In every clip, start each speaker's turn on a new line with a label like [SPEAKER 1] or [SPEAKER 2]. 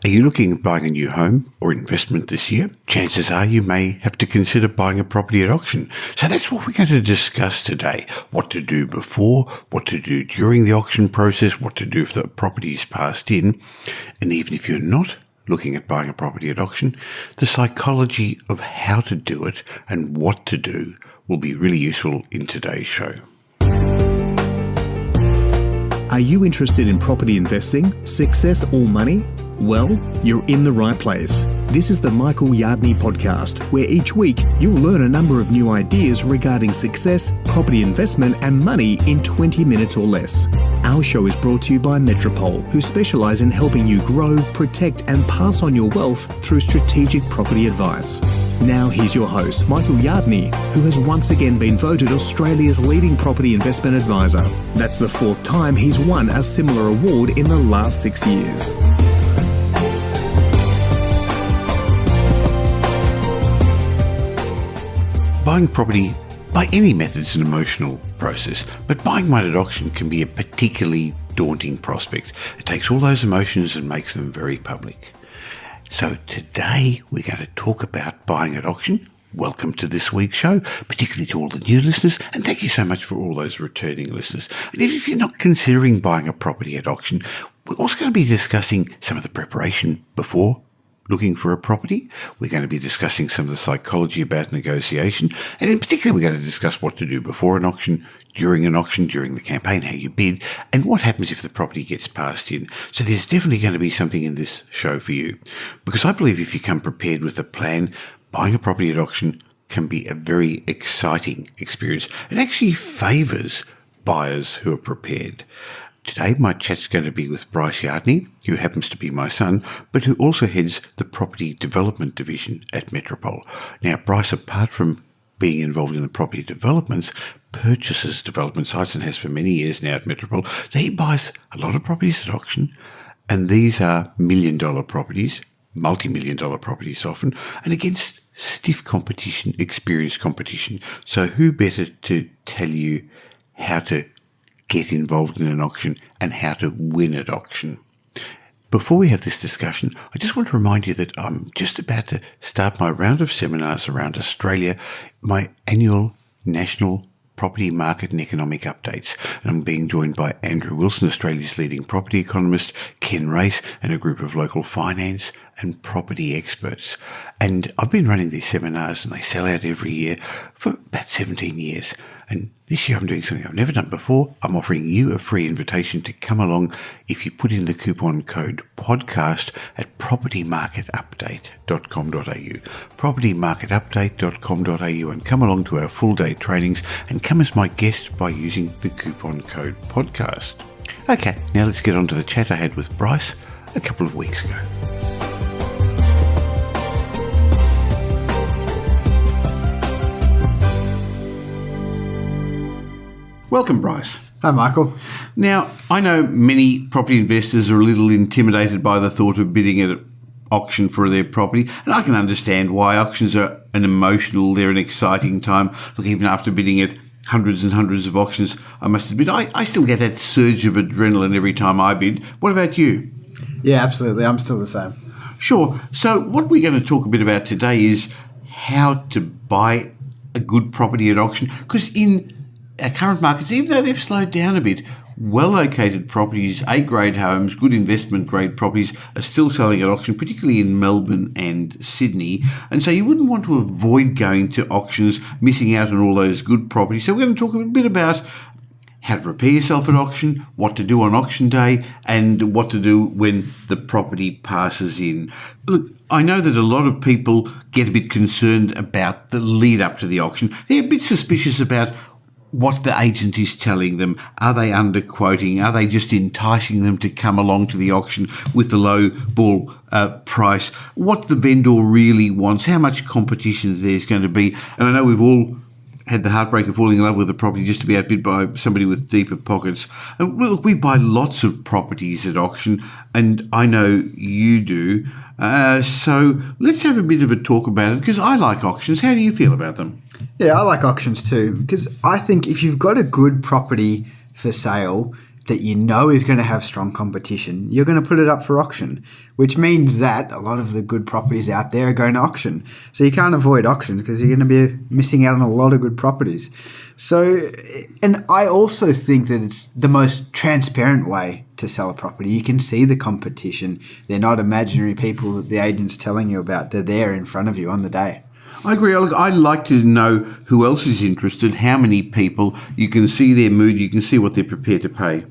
[SPEAKER 1] Are you looking at buying a new home or investment this year? Chances are you may have to consider buying a property at auction. So that's what we're going to discuss today. What to do before, what to do during the auction process, what to do if the property is passed in. And even if you're not looking at buying a property at auction, the psychology of how to do it and what to do will be really useful in today's show.
[SPEAKER 2] Are you interested in property investing, success or money? Well, you're in the right place. This is the Michael Yardney podcast, where each week you'll learn a number of new ideas regarding success, property investment and money in 20 minutes or less. Our show is brought to you by Metropole, who specialise in helping you grow, protect and pass on your wealth through strategic property advice. Now here's your host, Michael Yardney, who has once again been voted Australia's leading property investment advisor. That's the fourth time he's won a similar award in the last 6 years.
[SPEAKER 1] Buying property by any method is an emotional process, but buying one at auction can be a particularly daunting prospect. It takes all those emotions and makes them very public. So today we're going to talk about buying at auction. Welcome to this week's show, particularly to all the new listeners, and thank you so much for all those returning listeners. And if you're not considering buying a property at auction, we're also going to be discussing some of the preparation before looking for a property. We're going to be discussing some of the psychology about negotiation, and in particular we're going to discuss what to do before an auction, during the campaign, how you bid, and what happens if the property gets passed in. So there's definitely going to be something in this show for you, because I believe if you come prepared with a plan, buying a property at auction can be a very exciting experience. It actually favours buyers who are prepared. Today, my chat's going to be with Bryce Yardney, who happens to be my son, but who also heads the Property Development Division at Metropole. Now, Bryce, apart from being involved in the property developments, purchases development sites and has for many years now at Metropole. So he buys a lot of properties at auction, and these are million-dollar properties, multi-million-dollar properties often, and against stiff competition, experienced competition. So who better to tell you how to get involved in an auction and how to win at auction? Before we have this discussion, I just want to remind you that I'm just about to start my round of seminars around Australia, my annual National Property Market and Economic Updates. And I'm being joined by Andrew Wilson, Australia's leading property economist, Ken Race, and a group of local finance and property experts. And I've been running these seminars and they sell out every year for about 17 years. And this year I'm doing something I've never done before. I'm offering you a free invitation to come along if you put in the coupon code podcast at propertymarketupdate.com.au, propertymarketupdate.com.au, and come along to our full day trainings and come as my guest by using the coupon code podcast. Okay, now let's get on to the chat I had with Bryce a couple of weeks ago. Welcome, Bryce.
[SPEAKER 3] Hi, Michael.
[SPEAKER 1] Now, I know many property investors are a little intimidated by the thought of bidding at auction for their property, and I can understand why. Auctions are they're an exciting time. Look, even after bidding at hundreds and hundreds of auctions, I must admit, I still get that surge of adrenaline every time I bid. What about you?
[SPEAKER 3] Yeah, absolutely. I'm still the same.
[SPEAKER 1] Sure. So what we're going to talk a bit about today is how to buy a good property at auction, because in our current markets, even though they've slowed down a bit, well-located properties, A-grade homes, good investment-grade properties are still selling at auction, particularly in Melbourne and Sydney. And so you wouldn't want to avoid going to auctions, missing out on all those good properties. So we're going to talk a bit about how to prepare yourself at auction, what to do on auction day, and what to do when the property passes in. Look, I know that a lot of people get a bit concerned about the lead up to the auction. They're a bit suspicious about what the agent is telling them. Are they underquoting? Are they just enticing them to come along to the auction with the low ball price? What the vendor really wants, how much competition there's going to be. And I know we've all had the heartbreak of falling in love with a property just to be outbid by somebody with deeper pockets. And look, we buy lots of properties at auction, and I know you do. So let's have a bit of a talk about it, because I like auctions. How do you feel about them?
[SPEAKER 3] Yeah, I like auctions too, because I think if you've got a good property for sale, that you know is going to have strong competition, you're going to put it up for auction, which means that a lot of the good properties out there are going to auction. So you can't avoid auctions because you're going to be missing out on a lot of good properties. So, and I also think that it's the most transparent way to sell a property. You can see the competition. They're not imaginary people that the agent's telling you about. They're there in front of you on the day.
[SPEAKER 1] I agree. Look, I'd like to know who else is interested, how many people. You can see their mood. You can see what they're prepared to pay.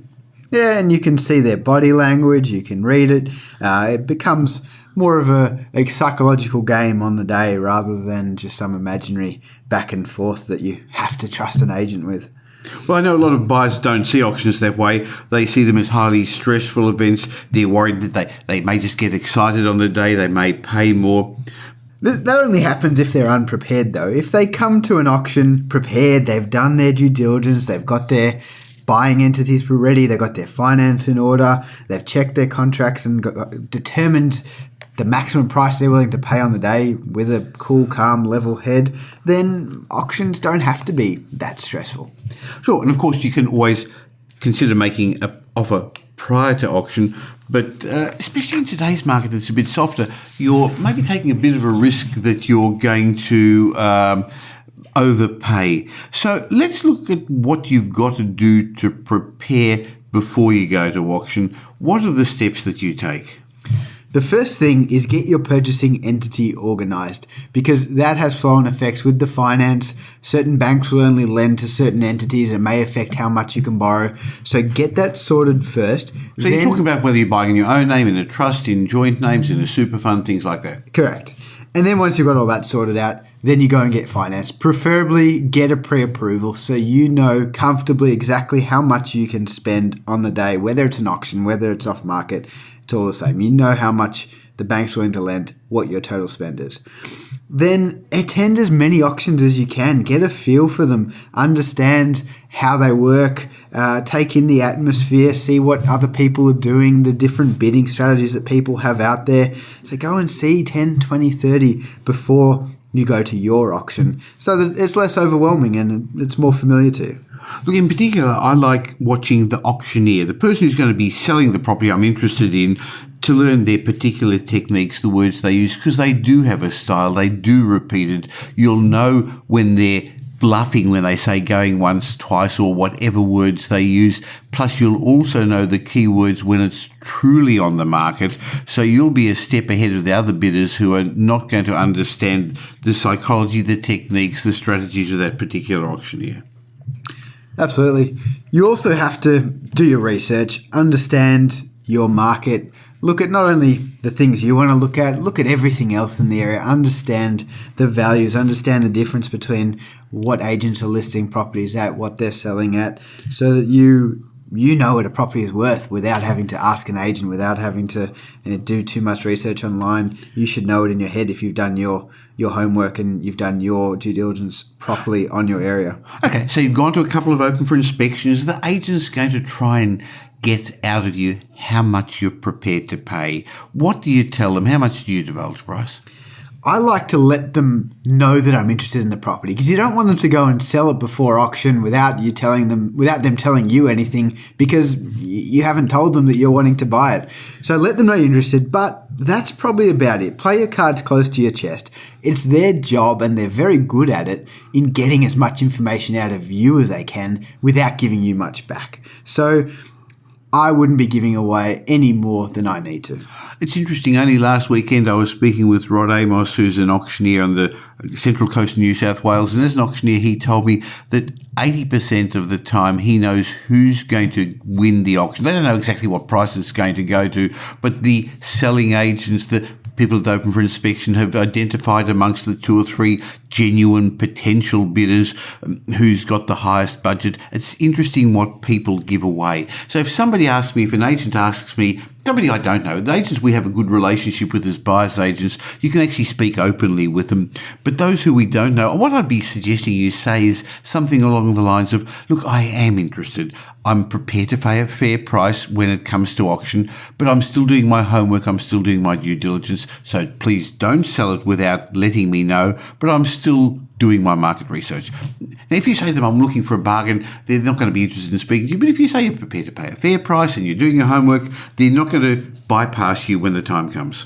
[SPEAKER 3] Yeah, and you can see their body language. You can read it. It becomes more of a psychological game on the day rather than just some imaginary back and forth that you have to trust an agent with.
[SPEAKER 1] Well, I know a lot of buyers don't see auctions that way. They see them as highly stressful events. They're worried that they may just get excited on the day. They may pay more.
[SPEAKER 3] That only happens if they're unprepared, though. If they come to an auction prepared, they've done their due diligence, they've got their buying entities ready, they've got their finance in order, they've checked their contracts and determined the maximum price they're willing to pay on the day with a cool, calm, level head, then auctions don't have to be that stressful.
[SPEAKER 1] Sure, and of course you can always consider making an offer prior to auction, but especially in today's market that's a bit softer, you're maybe taking a bit of a risk that you're going to overpay. So let's look at what you've got to do to prepare before you go to auction. What are the steps that you take?
[SPEAKER 3] The first thing is get your purchasing entity organised, because that has flow-on effects with the finance. Certain banks will only lend to certain entities. It may affect how much you can borrow. So get that sorted first.
[SPEAKER 1] So you're talking about whether you're buying in your own name, in a trust, in joint names, in a super fund, things like that.
[SPEAKER 3] Correct. And then once you've got all that sorted out, then you go and get finance. Preferably get a pre-approval so you know comfortably exactly how much you can spend on the day, whether it's an auction, whether it's off market. It's all the same. You know how much the bank's willing to lend, what your total spend is. Then attend as many auctions as you can. Get a feel for them. Understand how they work. Take in the atmosphere. See what other people are doing, the different bidding strategies that people have out there. So go and see 10, 20, 30 before you go to your auction so that it's less overwhelming and it's more familiar to you.
[SPEAKER 1] Look, in particular, I like watching the auctioneer, the person who's going to be selling the property I'm interested in, to learn their particular techniques, the words they use, because they do have a style, they do repeat it. You'll know when they're bluffing when they say going once, twice, or whatever words they use. Plus, you'll also know the keywords when it's truly on the market. So you'll be a step ahead of the other bidders who are not going to understand the psychology, the techniques, the strategies of that particular auctioneer.
[SPEAKER 3] Absolutely. You also have to do your research, understand your market, look at not only the things you want to look at everything else in the area, understand the values, understand the difference between what agents are listing properties at, what they're selling at, so that you know what a property is worth without having to ask an agent, without having to do too much research online. You should know it in your head if you've done your homework and you've done your due diligence properly on your area.
[SPEAKER 1] Okay, so you've gone to a couple of open for inspections. The agent's going to try and get out of you how much you're prepared to pay. What do you tell them? How much do you divulge, Bryce?
[SPEAKER 3] I like to let them know that I'm interested in the property, because you don't want them to go and sell it before auction without them telling you anything, because you haven't told them that you're wanting to buy it. So let them know you're interested, but that's probably about it. Play your cards close to your chest. It's their job, and they're very good at it, in getting as much information out of you as they can without giving you much back. So I wouldn't be giving away any more than I need to.
[SPEAKER 1] It's interesting. Only last weekend I was speaking with Rod Amos, who's an auctioneer on the central coast of New South Wales. And as an auctioneer, he told me that 80% of the time he knows who's going to win the auction. They don't know exactly what price it's going to go to, but the selling agents, the people that open for inspection, have identified amongst the 2 or 3 genuine potential bidders who's got the highest budget. It's interesting what people give away. So if somebody asks me, if an agent asks me, somebody I don't know, the agents we have a good relationship with as buyer's agents, you can actually speak openly with them. But those who we don't know, what I'd be suggesting you say is something along the lines of, look, I am interested. I'm prepared to pay a fair price when it comes to auction, but I'm still doing my homework. I'm still doing my due diligence. So please don't sell it without letting me know. But I'm still doing my market research. Now, if you say to them, I'm looking for a bargain, they're not going to be interested in speaking to you. But if you say you're prepared to pay a fair price and you're doing your homework, they're not going to bypass you when the time comes.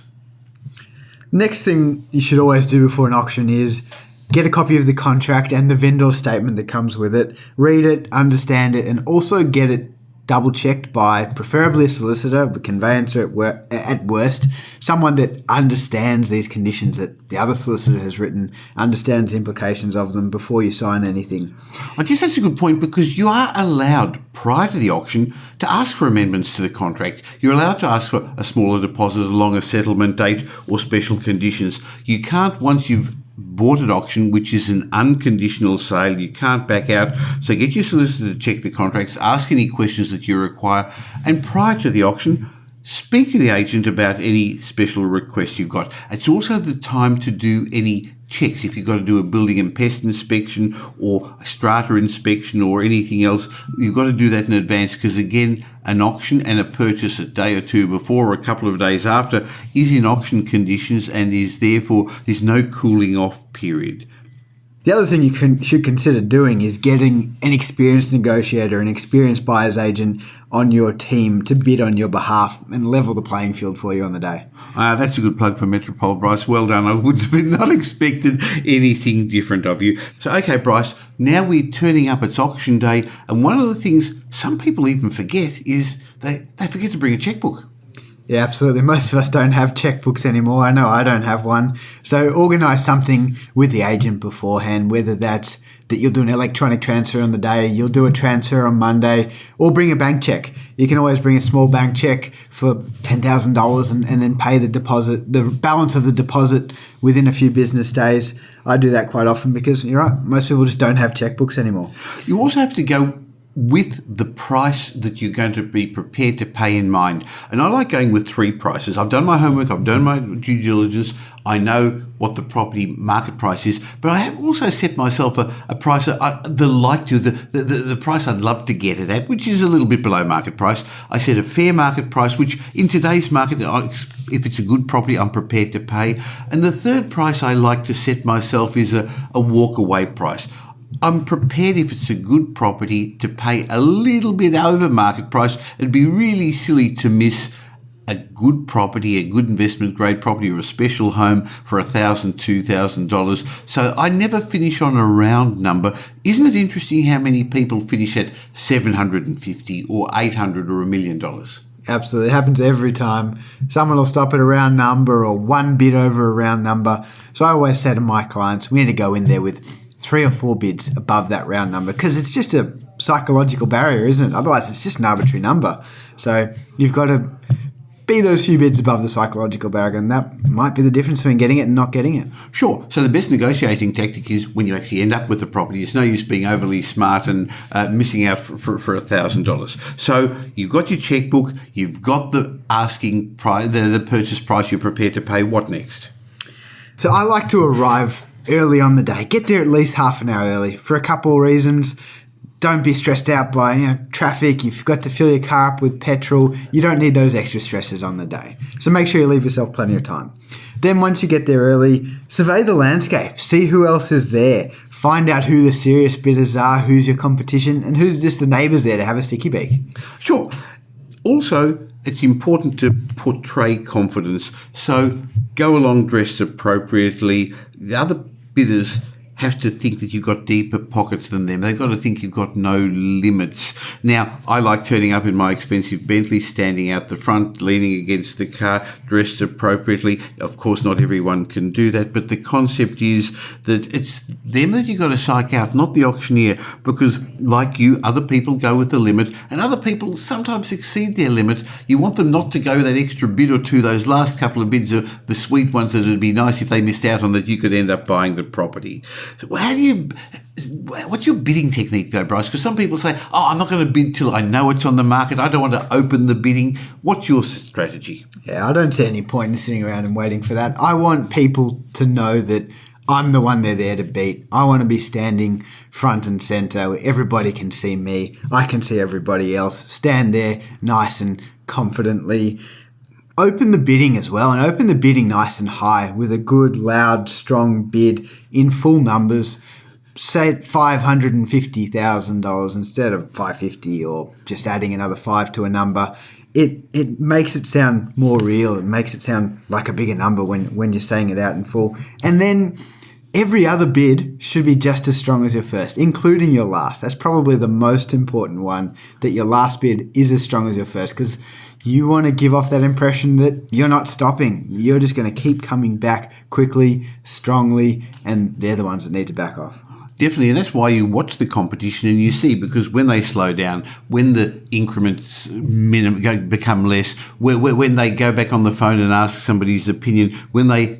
[SPEAKER 3] Next thing you should always do before an auction is get a copy of the contract and the vendor statement that comes with it. Read it, understand it, and also get it double-checked by preferably a solicitor, a conveyancer at worst, someone that understands these conditions that the other solicitor has written, understands the implications of them before you sign anything.
[SPEAKER 1] I guess that's a good point, because you are allowed prior to the auction to ask for amendments to the contract. You're allowed to ask for a smaller deposit, a longer settlement date, or special conditions. You can't, once you've bought at auction, which is an unconditional sale, you can't back out. So get your solicitor to check the contracts, ask any questions that you require, and prior to the auction, speak to the agent about any special requests you've got. It's also the time to do any checks. If you've got to do a building and pest inspection or a strata inspection or anything else, you've got to do that in advance, because again, an auction and a purchase a day or two before or a couple of days after is in auction conditions and is therefore there's no cooling off period.
[SPEAKER 3] The other thing you should consider doing is getting an experienced negotiator, an experienced buyer's agent on your team to bid on your behalf and level the playing field for you on the day.
[SPEAKER 1] That's a good plug for Metropole, Bryce. Well done. I would have not expected anything different of you. So, okay, Bryce, now we're turning up. It's auction day. And one of the things some people even forget is they forget to bring a checkbook.
[SPEAKER 3] Yeah, absolutely. Most of us don't have checkbooks anymore. I know I don't have one. So organise something with the agent beforehand, whether that's that you'll do an electronic transfer on the day, you'll do a transfer on Monday, or bring a bank check. You can always bring a small bank check for $10,000 and then pay the deposit, the balance of the deposit within a few business days. I do that quite often because, you're right, most people just don't have checkbooks anymore.
[SPEAKER 1] You also have to go with the price that you're going to be prepared to pay in mind. And I like going with 3 prices. I've done my homework, I've done my due diligence, I know what the property market price is, but I have also set myself a price the price I'd love to get it at, which is a little bit below market price. I set a fair market price, which in today's market, if it's a good property, I'm prepared to pay. And the third price I like to set myself is a walk-away price. I'm prepared, if it's a good property, to pay a little bit over market price. It'd be really silly to miss a good property, a good investment grade property, or a special home for $1,000, $2,000. So I never finish on a round number. Isn't it interesting how many people finish at $750 or $800 or $1 million?
[SPEAKER 3] Absolutely. It happens every time. Someone will stop at a round number or one bid over a round number. So I always say to my clients, we need to go in there with 3 or 4 bids above that round number, because it's just a psychological barrier, isn't it? Otherwise, it's just an arbitrary number. So you've got to be those few bids above the psychological barrier, and that might be the difference between getting it and not getting it.
[SPEAKER 1] Sure. So the best negotiating tactic is when you actually end up with the property. It's no use being overly smart and missing out for $1,000. So you've got your checkbook, you've got the asking price, the purchase price you're prepared to pay. What next?
[SPEAKER 3] So I like to arrive early on the day. Get there at least half an hour early for a couple of reasons. Don't be stressed out by traffic. You've got to fill your car up with petrol. You don't need those extra stresses on the day. So make sure you leave yourself plenty of time. Then once you get there early, survey the landscape. See who else is there. Find out who the serious bidders are, who's your competition, and who's just the neighbours there to have a sticky beak.
[SPEAKER 1] Sure. Also, it's important to portray confidence. So go along dressed appropriately. The other bidders have to think that you've got deeper pockets than them. They've got to think you've got no limits. Now, I like turning up in my expensive Bentley, standing out the front, leaning against the car, dressed appropriately. Of course, not everyone can do that, but the concept is that it's them that you've got to psych out, not the auctioneer, because like you, other people go with the limit, and other people sometimes exceed their limit. You want them not to go that extra bid or two. Those last couple of bids are the sweet ones that would be nice if they missed out on, that you could end up buying the property. So what's your bidding technique though, Bryce? Because some people say, I'm not going to bid till I know it's on the market. I don't want to open the bidding. What's your strategy?
[SPEAKER 3] Yeah, I don't see any point in sitting around and waiting for that. I want people to know that I'm the one they're there to beat. I want to be standing front and centre where everybody can see me. I can see everybody else. Stand there nice and confidently. open the bidding as well, and open the bidding nice and high with a good, loud, strong bid in full numbers. Say $550,000 instead of 550, or just adding another 5 to a number. It makes it sound more real. It makes it sound like a bigger number when you're saying it out in full. And then every other bid should be just as strong as your first, including your last. That's probably the most important one, that your last bid is as strong as your first, because you want to give off that impression that you're not stopping. You're just going to keep coming back quickly, strongly, and they're the ones that need to back off.
[SPEAKER 1] Definitely, and that's why you watch the competition and you see, because when they slow down, when the increments become less, when they go back on the phone and ask somebody's opinion, when they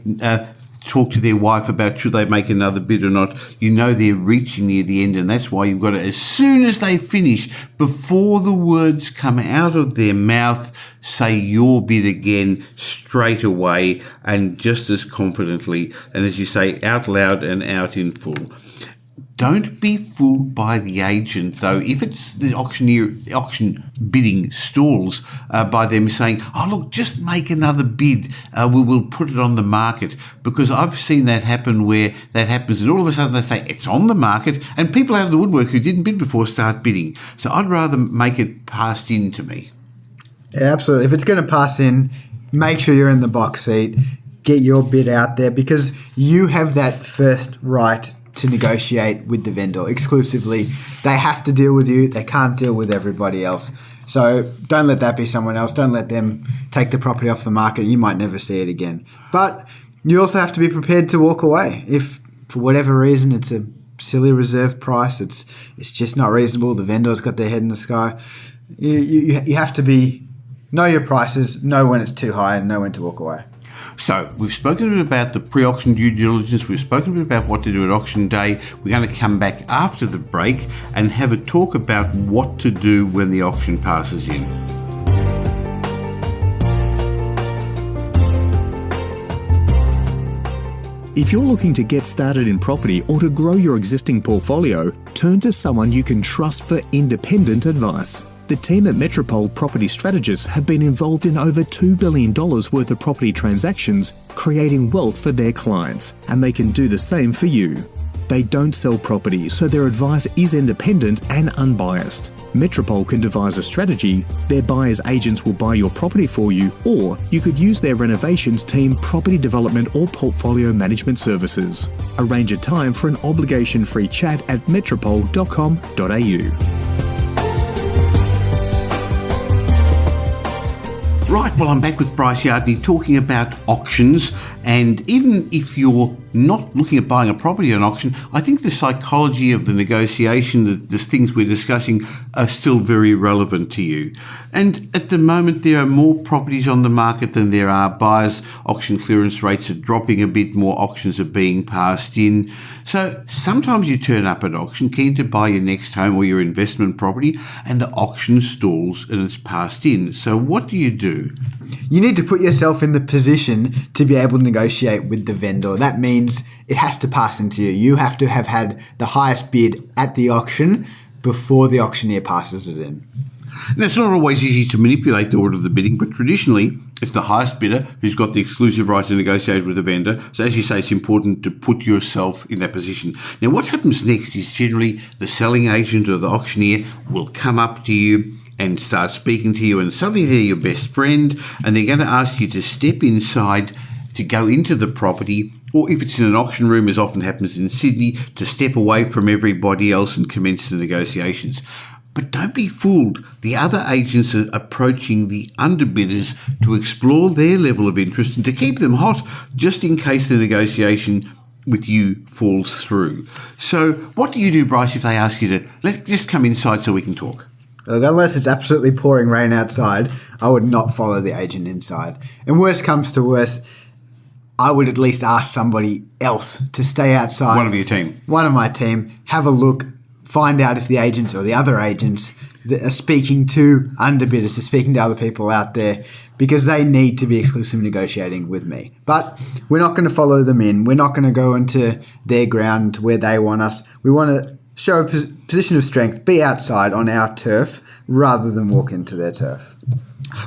[SPEAKER 1] talk to their wife about should they make another bid or not, you know they're reaching near the end, and that's why you've got to, as soon as they finish, before the words come out of their mouth, say your bid again straight away and just as confidently, and as you say, out loud and out in full. Don't be fooled by the agent, though. If it's the auction bidding stalls by them saying, oh, look, just make another bid. We'll put it on the market. Because I've seen that happen where that happens and all of a sudden they say it's on the market and people out of the woodwork who didn't bid before start bidding. So I'd rather make it passed in to me.
[SPEAKER 3] Yeah, absolutely. If it's going to pass in, make sure you're in the box seat. Get your bid out there, because you have that first right to negotiate with the vendor exclusively. They have to deal with you. They can't deal with everybody else. So don't let that be someone else. Don't let them take the property off the market. You might never see it again. But you also have to be prepared to walk away. If for whatever reason it's a silly reserve price, it's just not reasonable, the vendor's got their head in the sky, you have to know your prices, know when it's too high, and know when to walk away.
[SPEAKER 1] So we've spoken a bit about the pre-auction due diligence. We've spoken a bit about what to do at auction day. We're going to come back after the break and have a talk about what to do when the auction passes in.
[SPEAKER 2] If you're looking to get started in property or to grow your existing portfolio, turn to someone you can trust for independent advice. The team at Metropole Property Strategists have been involved in over $2 billion worth of property transactions, creating wealth for their clients, and they can do the same for you. They don't sell property, so their advice is independent and unbiased. Metropole can devise a strategy, their buyer's agents will buy your property for you, or you could use their renovations team, property development or portfolio management services. Arrange a time for an obligation-free chat at metropole.com.au.
[SPEAKER 1] Right, well, I'm back with Bryce Yardney talking about auctions, and even if you're not looking at buying a property at an auction, I think the psychology of the negotiation, the things we're discussing are still very relevant to you. And at the moment, there are more properties on the market than there are buyers. Auction clearance rates are dropping a bit, more auctions are being passed in. So sometimes you turn up at auction keen to buy your next home or your investment property, and the auction stalls and it's passed in. So what do? You
[SPEAKER 3] need to put yourself in the position to be able to negotiate with the vendor. That means it has to pass into you. You have to have had the highest bid at the auction before the auctioneer passes it in.
[SPEAKER 1] Now, it's not always easy to manipulate the order of the bidding, but traditionally it's the highest bidder who's got the exclusive right to negotiate with the vendor. So as you say, it's important to put yourself in that position. Now, what happens next is generally the selling agent or the auctioneer will come up to you and start speaking to you, and suddenly they're your best friend, and they're going to ask you to step inside to go into the property, or if it's in an auction room, as often happens in Sydney, to step away from everybody else and commence the negotiations. But don't be fooled. The other agents are approaching the underbidders to explore their level of interest and to keep them hot, just in case the negotiation with you falls through. So what do you do, Bryce, if they ask you to, let's just come inside so we can talk?
[SPEAKER 3] Look, unless it's absolutely pouring rain outside, I would not follow the agent inside. And worst comes to worst, I would at least ask somebody else to stay outside.
[SPEAKER 1] One of your team.
[SPEAKER 3] One of my team. Have a look. Find out if the agents or the other agents that are speaking to underbidders, are speaking to other people out there, because they need to be exclusively negotiating with me. But we're not going to follow them in. We're not going to go into their ground where they want us. We want to show a position of strength, be outside on our turf rather than walk into their turf.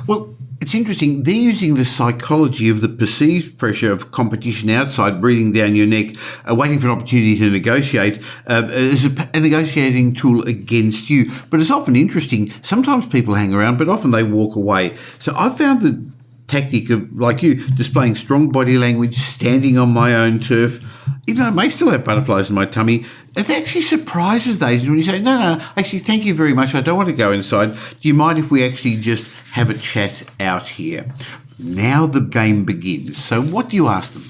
[SPEAKER 1] Well, It's interesting. They're using the psychology of the perceived pressure of competition outside breathing down your neck, waiting for an opportunity to negotiate as a negotiating tool against you. But it's often interesting. Sometimes people hang around, but often they walk away. So I've found the tactic of, like you, displaying strong body language, standing on my own turf, even though I may still have butterflies in my tummy, it actually surprises those when you say, no, actually, thank you very much. I don't want to go inside. Do you mind if we actually just have a chat out here? Now the game begins. So what do you ask them?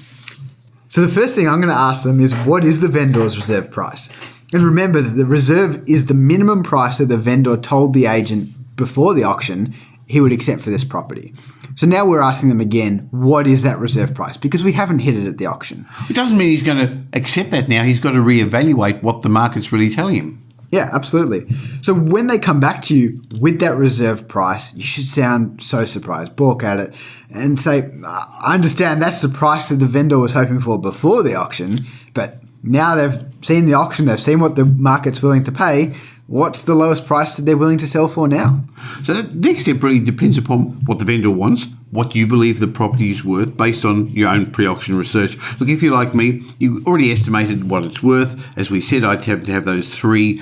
[SPEAKER 3] So the first thing I'm going to ask them is, what is the vendor's reserve price? And remember that the reserve is the minimum price that the vendor told the agent before the auction he would accept for this property. So now we're asking them again, what is that reserve price? Because we haven't hit it at the auction.
[SPEAKER 1] It doesn't mean he's going to accept that now. He's got to reevaluate what the market's really telling him.
[SPEAKER 3] Yeah, absolutely. So when they come back to you with that reserve price, you should sound so surprised, balk at it, and say, I understand that's the price that the vendor was hoping for before the auction, but now they've seen the auction, they've seen what the market's willing to pay. What's the lowest price that they're willing to sell for now?
[SPEAKER 1] So that next step really depends upon what the vendor wants, what you believe the property is worth based on your own pre-auction research. Look, if you're like me, you've already estimated what it's worth. As we said, I'd have to have those three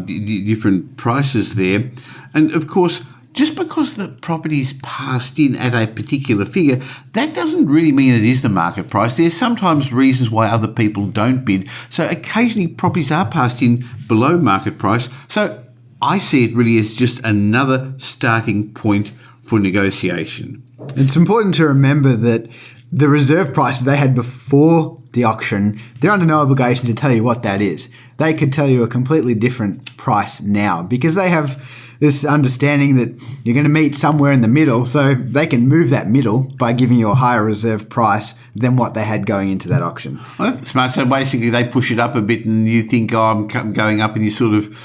[SPEAKER 1] different prices there. And of course, just because the property's passed in at a particular figure, that doesn't really mean it is the market price. There's sometimes reasons why other people don't bid. So occasionally properties are passed in below market price. So I see it really as just another starting point for negotiation.
[SPEAKER 3] It's important to remember that the reserve prices they had before the auction, they're under no obligation to tell you what that is. They could tell you a completely different price now because they have this understanding that you're going to meet somewhere in the middle, so they can move that middle by giving you a higher reserve price than what they had going into that auction.
[SPEAKER 1] Well, that's smart. So basically they push it up a bit and you think, I'm going up, and you sort of...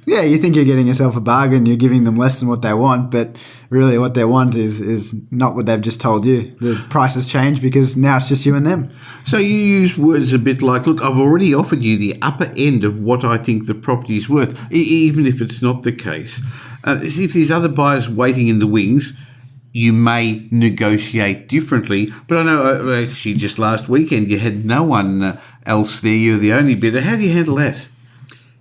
[SPEAKER 3] Yeah, you think you're getting yourself a bargain, you're giving them less than what they want, but really what they want is not what they've just told you. The price has changed because now it's just you and them.
[SPEAKER 1] So you use words a bit like, look, I've already offered you the upper end of what I think the property is worth, even if it's not the case. If there's other buyers waiting in the wings, you may negotiate differently. But I know actually just last weekend you had no one else there. You're the only bidder. How do you handle that?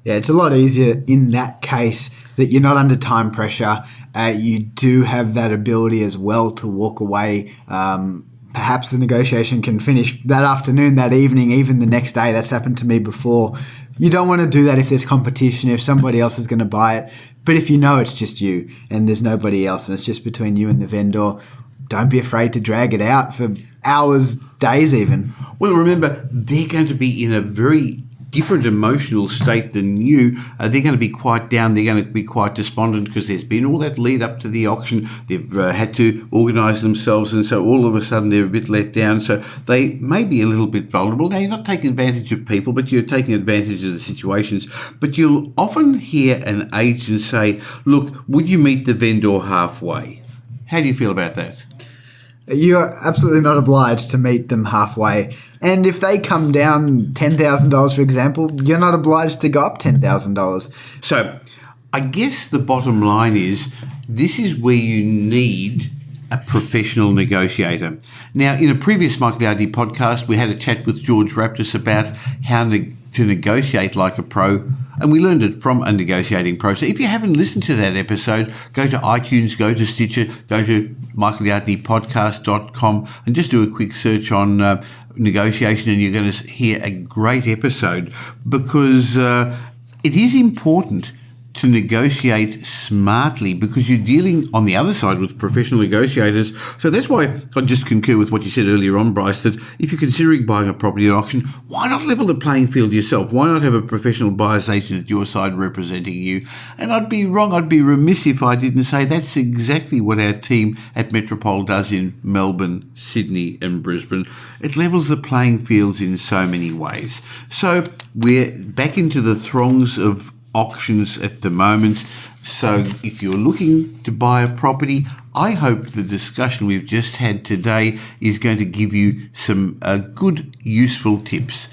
[SPEAKER 3] Yeah, it's a lot easier in that case that you're not under time pressure. You do have that ability as well to walk away. Perhaps the negotiation can finish that afternoon, that evening, even the next day. That's happened to me before. You don't want to do that if there's competition, if somebody else is going to buy it. But if you know it's just you and there's nobody else and it's just between you and the vendor, don't be afraid to drag it out for hours, days even.
[SPEAKER 1] Well, remember, they're going to be in a very different emotional state than you. They're going to be quite down. They're going to be quite despondent because there's been all that lead up to the auction. They've had to organise themselves, and so all of a sudden they're a bit let down. So they may be a little bit vulnerable. Now, you're not taking advantage of people, but you're taking advantage of the situations. But you'll often hear an agent say, look, would you meet the vendor halfway? How do you feel about that?
[SPEAKER 3] You're absolutely not obliged to meet them halfway. And if they come down $10,000, for example, you're not obliged to go up $10,000.
[SPEAKER 1] So I guess the bottom line is this is where you need a professional negotiator. Now, in a previous Michael Yardney podcast, we had a chat with George Raptis about how to negotiate like a pro, and we learned it from a negotiating pro. So if you haven't listened to that episode, go to iTunes, go to Stitcher, go to michaelyardneypodcast.com and just do a quick search on negotiation, and you're going to hear a great episode because it is important to negotiate smartly because you're dealing on the other side with professional negotiators. So that's why I just concur with what you said earlier on, Bryce, that if you're considering buying a property at auction, why not level the playing field yourself? Why not have a professional buyer's agent at your side representing you? And I'd be remiss if I didn't say that's exactly what our team at Metropole does in Melbourne, Sydney and Brisbane. It levels the playing fields in so many ways. So we're back into the throngs of auctions at the moment. So if you're looking to buy a property, I hope the discussion we've just had today is going to give you some good, useful tips.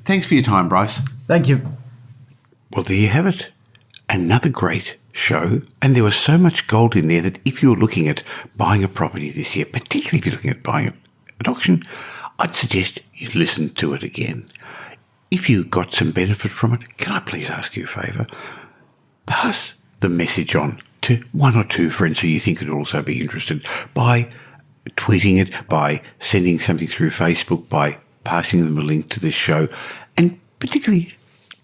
[SPEAKER 1] Thanks for your time, Bryce.
[SPEAKER 3] Thank you.
[SPEAKER 1] Well, there you have it. Another great show, and there was so much gold in there that if you're looking at buying a property this year, particularly if you're looking at buying at auction, I'd suggest you listen to it again. If you got some benefit from it, can I please ask you a favour? Pass the message on to one or two friends who you think would also be interested by tweeting it, by sending something through Facebook, by passing them a link to this show, and particularly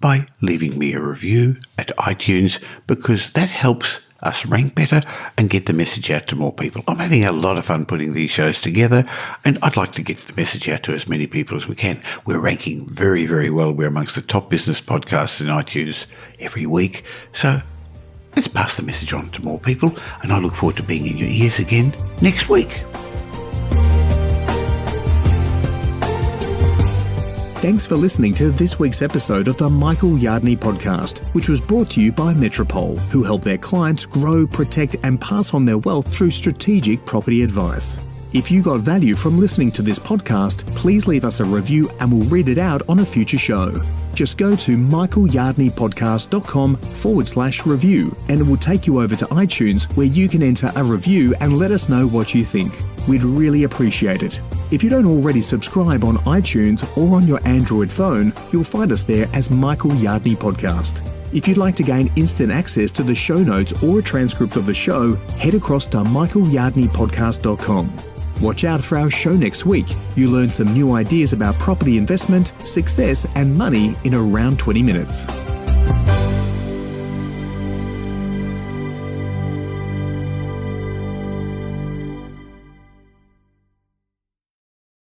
[SPEAKER 1] by leaving me a review at iTunes, because that helps us rank better and get the message out to more people. I'm having a lot of fun putting these shows together, and I'd like to get the message out to as many people as we can. We're ranking very, very well. We're amongst the top business podcasts in iTunes every week. So let's pass the message on to more people, and I look forward to being in your ears again next week.
[SPEAKER 2] Thanks for listening to this week's episode of the Michael Yardney podcast, which was brought to you by Metropole, who help their clients grow, protect, and pass on their wealth through strategic property advice. If you got value from listening to this podcast, please leave us a review and we'll read it out on a future show. Just go to michaelyardneypodcast.com/review and it will take you over to iTunes, where you can enter a review and let us know what you think. We'd really appreciate it. If you don't already subscribe on iTunes or on your Android phone, you'll find us there as Michael Yardney Podcast. If you'd like to gain instant access to the show notes or a transcript of the show, head across to michaelyardneypodcast.com. Watch out for our show next week. You'll learn some new ideas about property investment, success, and money in around 20 minutes.